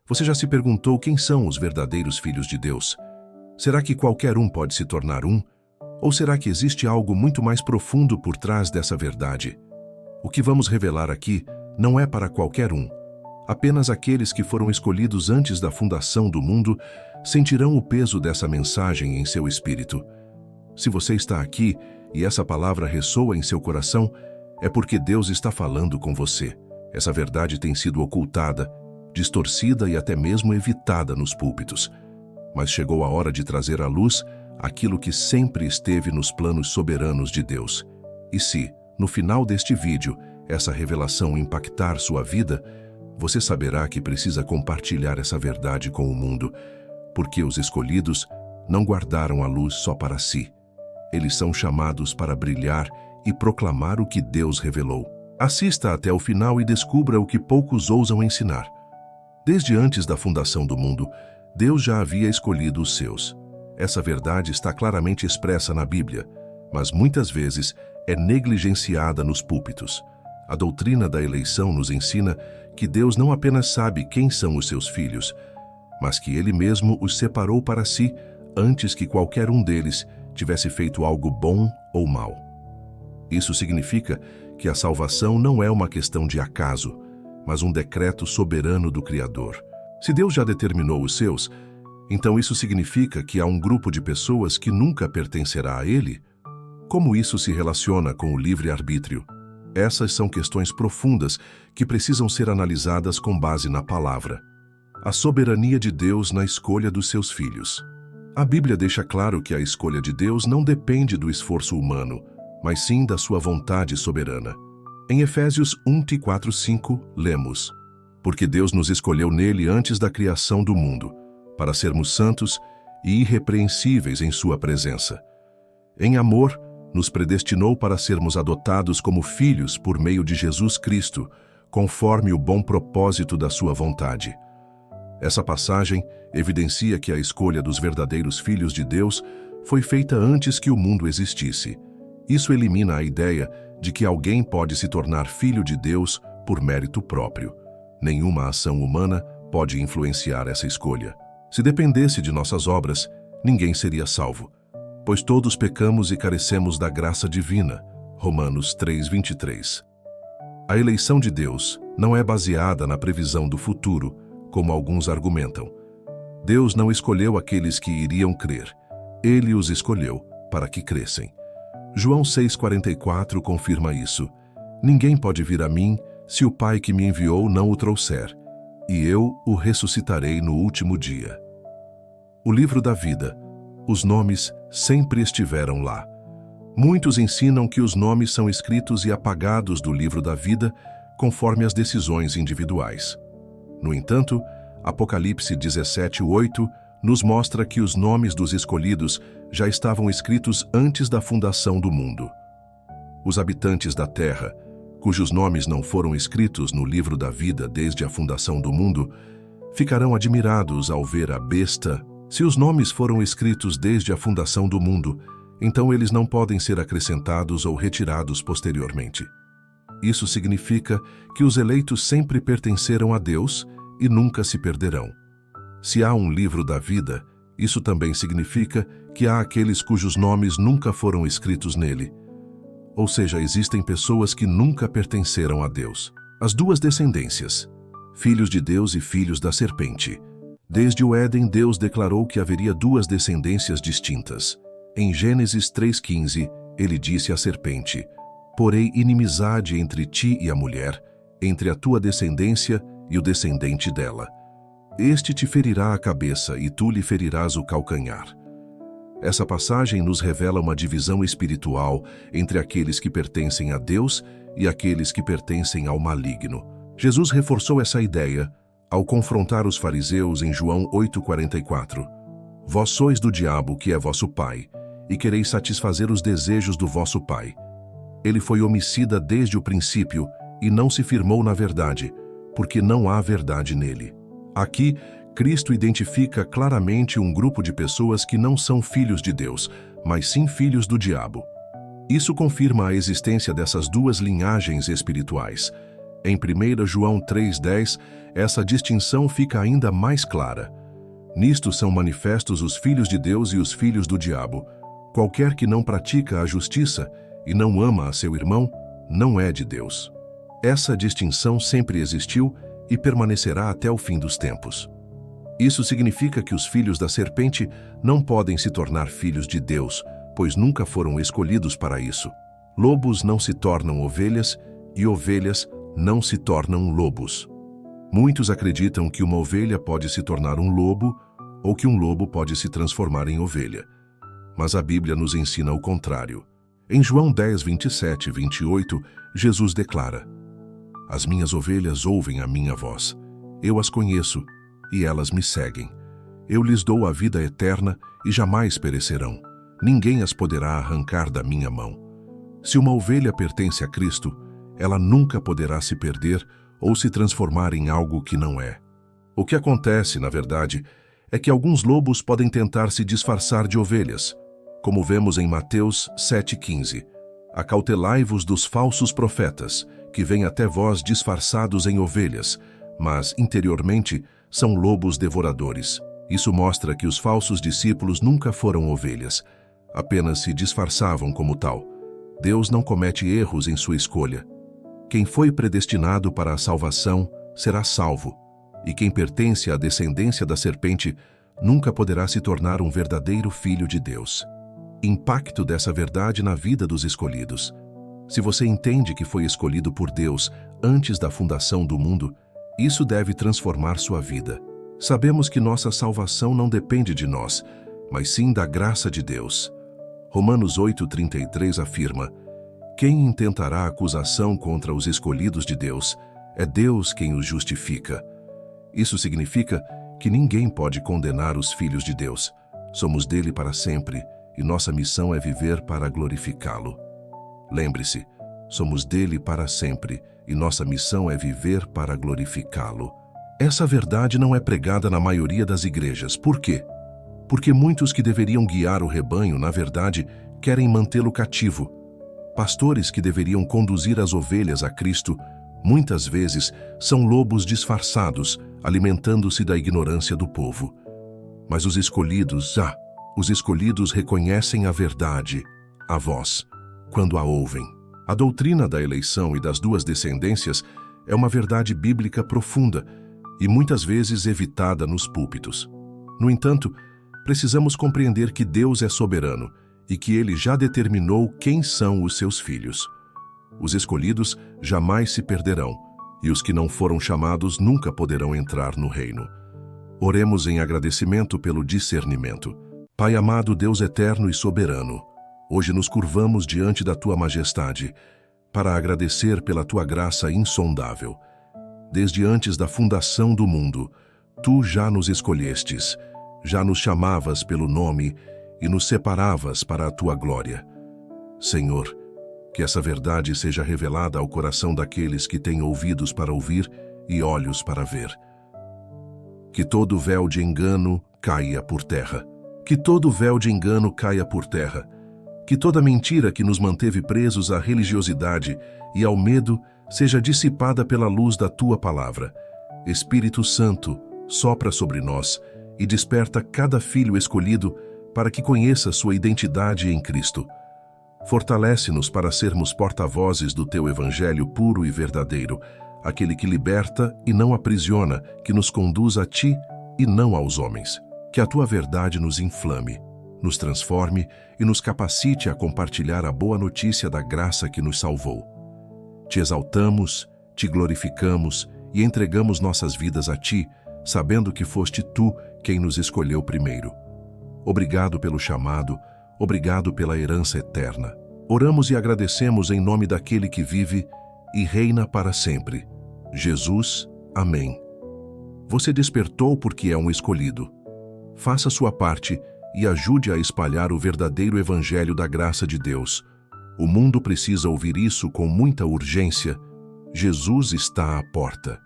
Você já se perguntou quem são os verdadeiros filhos de Deus? Será que qualquer um pode se tornar um? Ou será que existe algo muito mais profundo por trás dessa verdade? O que vamos revelar aqui não é para qualquer um. Apenas aqueles que foram escolhidos antes da fundação do mundo sentirão o peso dessa mensagem em seu espírito. Se você está aqui e essa palavra ressoa em seu coração, é porque Deus está falando com você. Essa verdade tem sido ocultada, distorcida e até mesmo evitada nos púlpitos. Mas chegou a hora de trazer à luz aquilo que sempre esteve nos planos soberanos de Deus. E se, no final deste vídeo, essa revelação impactar sua vida, você saberá que precisa compartilhar essa verdade com o mundo, porque os escolhidos não guardaram a luz só para si. Eles são chamados para brilhar e proclamar o que Deus revelou. Assista até o final e descubra o que poucos ousam ensinar. Desde antes da fundação do mundo, Deus já havia escolhido os seus. Essa verdade está claramente expressa na Bíblia, mas muitas vezes é negligenciada nos púlpitos. A doutrina da eleição nos ensina que Deus não apenas sabe quem são os seus filhos, mas que Ele mesmo os separou para si antes que qualquer um deles tivesse feito algo bom ou mal. Isso significa que a salvação não é uma questão de acaso, mas um decreto soberano do Criador. Se Deus já determinou os seus, então isso significa que há um grupo de pessoas que nunca pertencerá a Ele? Como isso se relaciona com o livre-arbítrio? Essas são questões profundas que precisam ser analisadas com base na palavra. A soberania de Deus na escolha dos seus filhos. A Bíblia deixa claro que a escolha de Deus não depende do esforço humano, mas sim da sua vontade soberana. Em Efésios 1:4-5, lemos: Porque Deus nos escolheu nele antes da criação do mundo, para sermos santos e irrepreensíveis em sua presença. Em amor, nos predestinou para sermos adotados como filhos por meio de Jesus Cristo, conforme o bom propósito da sua vontade. Essa passagem evidencia que a escolha dos verdadeiros filhos de Deus foi feita antes que o mundo existisse. Isso elimina a ideia de que alguém pode se tornar filho de Deus por mérito próprio. Nenhuma ação humana pode influenciar essa escolha. Se dependesse de nossas obras, ninguém seria salvo, pois todos pecamos e carecemos da graça divina. Romanos 3:23. A eleição de Deus não é baseada na previsão do futuro, como alguns argumentam. Deus não escolheu aqueles que iriam crer. Ele os escolheu para que crescem. João 6:44 confirma isso. Ninguém pode vir a mim se o Pai que me enviou não o trouxer, e eu o ressuscitarei no último dia. O livro da vida. Os nomes sempre estiveram lá. Muitos ensinam que os nomes são escritos e apagados do livro da vida conforme as decisões individuais. No entanto, Apocalipse 17:8 nos mostra que os nomes dos escolhidos já estavam escritos antes da fundação do mundo. Os habitantes da terra, cujos nomes não foram escritos no livro da vida desde a fundação do mundo, ficarão admirados ao ver a besta. Se os nomes foram escritos desde a fundação do mundo, então eles não podem ser acrescentados ou retirados posteriormente. Isso significa que os eleitos sempre pertenceram a Deus e nunca se perderão. Se há um livro da vida, isso também significa que há aqueles cujos nomes nunca foram escritos nele. Ou seja, existem pessoas que nunca pertenceram a Deus. As duas descendências, filhos de Deus e filhos da serpente. Desde o Éden, Deus declarou que haveria duas descendências distintas. Em Gênesis 3:15, ele disse à serpente: Porei inimizade entre ti e a mulher, entre a tua descendência e o descendente dela. Este te ferirá a cabeça e tu lhe ferirás o calcanhar. Essa passagem nos revela uma divisão espiritual entre aqueles que pertencem a Deus e aqueles que pertencem ao maligno. Jesus reforçou essa ideia ao confrontar os fariseus em João 8:44. Vós sois do diabo, que é vosso pai, e quereis satisfazer os desejos do vosso pai. Ele foi homicida desde o princípio e não se firmou na verdade, porque não há verdade nele. Aqui, Cristo identifica claramente um grupo de pessoas que não são filhos de Deus, mas sim filhos do diabo. Isso confirma a existência dessas duas linhagens espirituais. Em 1 João 3,10, essa distinção fica ainda mais clara. Nisto são manifestos os filhos de Deus e os filhos do diabo. Qualquer que não pratica a justiça e não ama a seu irmão, não é de Deus. Essa distinção sempre existiu e permanecerá até o fim dos tempos. Isso significa que os filhos da serpente não podem se tornar filhos de Deus, pois nunca foram escolhidos para isso. Lobos não se tornam ovelhas e ovelhas não se tornam lobos. Muitos acreditam que uma ovelha pode se tornar um lobo ou que um lobo pode se transformar em ovelha. Mas a Bíblia nos ensina o contrário. Em João 10, 27 e 28, Jesus declara: As minhas ovelhas ouvem a minha voz. Eu as conheço e elas me seguem. Eu lhes dou a vida eterna e jamais perecerão. Ninguém as poderá arrancar da minha mão. Se uma ovelha pertence a Cristo, ela nunca poderá se perder ou se transformar em algo que não é. O que acontece, na verdade, é que alguns lobos podem tentar se disfarçar de ovelhas, como vemos em Mateus 7,15. Acautelai-vos dos falsos profetas, que vêm até vós disfarçados em ovelhas, mas, interiormente, são lobos devoradores. Isso mostra que os falsos discípulos nunca foram ovelhas, apenas se disfarçavam como tal. Deus não comete erros em sua escolha. Quem foi predestinado para a salvação será salvo, e quem pertence à descendência da serpente nunca poderá se tornar um verdadeiro filho de Deus. Impacto dessa verdade na vida dos escolhidos. Se você entende que foi escolhido por Deus antes da fundação do mundo, isso deve transformar sua vida. Sabemos que nossa salvação não depende de nós, mas sim da graça de Deus. Romanos 8,33 afirma: Quem intentará acusação contra os escolhidos de Deus? É Deus quem os justifica. Isso significa que ninguém pode condenar os filhos de Deus. Somos dele para sempre e nossa missão é viver para glorificá-lo. Lembre-se, somos dele para sempre e nossa missão é viver para glorificá-lo. Essa verdade não é pregada na maioria das igrejas. Por quê? Porque muitos que deveriam guiar o rebanho, na verdade, querem mantê-lo cativo. Pastores que deveriam conduzir as ovelhas a Cristo, muitas vezes, são lobos disfarçados, alimentando-se da ignorância do povo. Mas os escolhidos reconhecem a verdade, a voz, quando a ouvem. A doutrina da eleição e das duas descendências é uma verdade bíblica profunda e muitas vezes evitada nos púlpitos. No entanto, precisamos compreender que Deus é soberano e que Ele já determinou quem são os seus filhos. Os escolhidos jamais se perderão, e os que não foram chamados nunca poderão entrar no reino. Oremos em agradecimento pelo discernimento. Pai amado, Deus eterno e soberano, hoje nos curvamos diante da Tua majestade para agradecer pela Tua graça insondável. Desde antes da fundação do mundo, Tu já nos escolhestes, já nos chamavas pelo nome e nos separavas para a Tua glória. Senhor, que essa verdade seja revelada ao coração daqueles que têm ouvidos para ouvir e olhos para ver. Que todo véu de engano caia por terra. Que todo véu de engano caia por terra. Que toda mentira que nos manteve presos à religiosidade e ao medo seja dissipada pela luz da Tua palavra. Espírito Santo, sopra sobre nós e desperta cada filho escolhido para que conheça sua identidade em Cristo. Fortalece-nos para sermos porta-vozes do Teu Evangelho puro e verdadeiro, aquele que liberta e não aprisiona, que nos conduz a Ti e não aos homens. Que a Tua verdade nos inflame, nos transforme e nos capacite a compartilhar a boa notícia da graça que nos salvou. Te exaltamos, Te glorificamos e entregamos nossas vidas a Ti, sabendo que foste Tu quem nos escolheu primeiro. Obrigado pelo chamado, obrigado pela herança eterna. Oramos e agradecemos em nome daquele que vive e reina para sempre. Jesus, amém. Você despertou porque é um escolhido. Faça sua parte e ajude a espalhar o verdadeiro evangelho da graça de Deus. O mundo precisa ouvir isso com muita urgência. Jesus está à porta.